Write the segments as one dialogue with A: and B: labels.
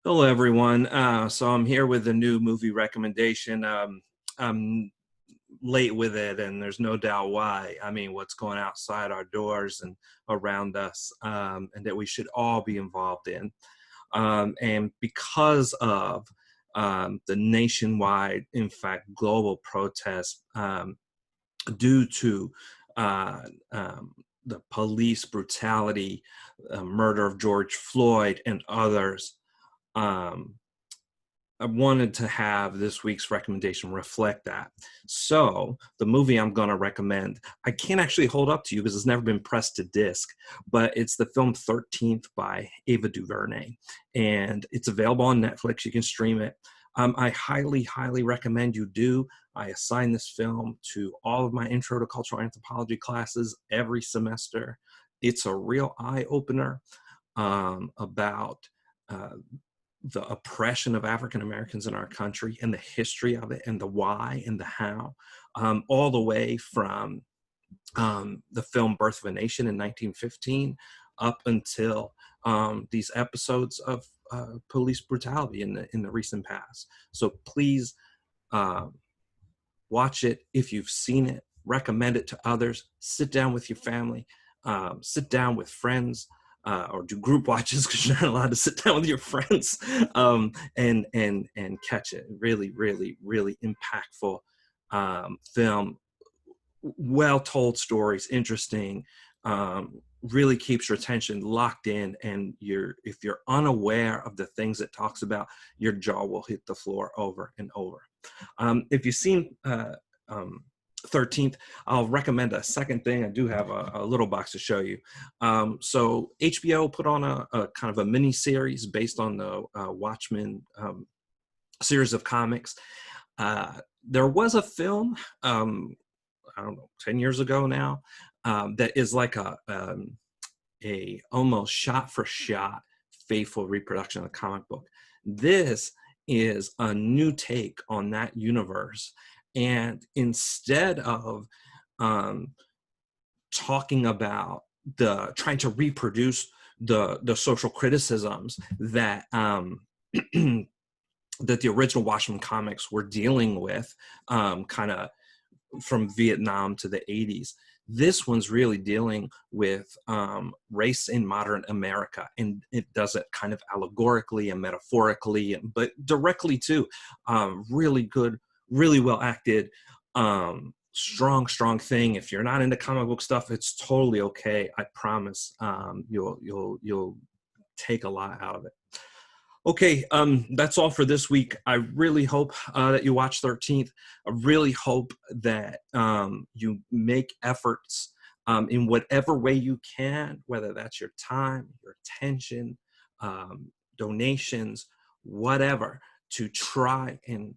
A: Hello, everyone. So I'm here with a new movie recommendation. I'm late with it, and there's no doubt why. I mean, what's going outside our doors and around us, and that we should all be involved in. And because of the nationwide, in fact, global protests due to uh, um, the police brutality, murder of George Floyd, and others. Um, I wanted to have this week's recommendation reflect that. So the movie I'm going to recommend, I can't actually hold up to you because it's never been pressed to disc, but it's the film 13th by Ava DuVernay, and it's available on Netflix. You can stream it. I highly, highly recommend you do. I assign this film to all of my intro to cultural anthropology classes every semester. It's a real eye opener about uh, the oppression of African Americans in our country and the history of it and the why and the how, all the way from the film Birth of a Nation in 1915 up until these episodes of police brutality in the recent past. So please watch it if you've seen it, recommend it to others, sit down with your family, sit down with friends, or do group watches because you're not allowed to sit down with your friends, and catch it. Really, really, really impactful film. Well told stories, interesting. Really keeps your attention locked in, and if you're unaware of the things it talks about, your jaw will hit the floor over and over. If you've seen 13th, I'll recommend a second thing. I do have a little box to show you. So HBO put on a kind of a mini series based on the Watchmen series of comics. There was a film, I don't know, 10 years ago now, that is like a almost shot for shot faithful reproduction of the comic book. This is a new take on that universe. And instead of talking about trying to reproduce the social criticisms that that the original Watchmen comics were dealing with, kind of from Vietnam to the 80s. This one's really dealing with race in modern America, and it does it kind of allegorically and metaphorically, but directly too. Really good, really well acted, strong thing. If you're not into comic book stuff, it's totally okay. I promise you'll take a lot out of it. Okay, that's all for this week. I really hope that you watch 13th. I really hope that you make efforts in whatever way you can, whether that's your time, your attention, donations, whatever, to try and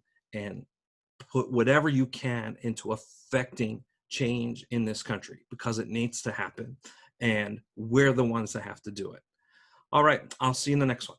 A: put whatever you can into affecting change in this country, because it needs to happen, and we're the ones that have to do it. All right, I'll see you in the next one.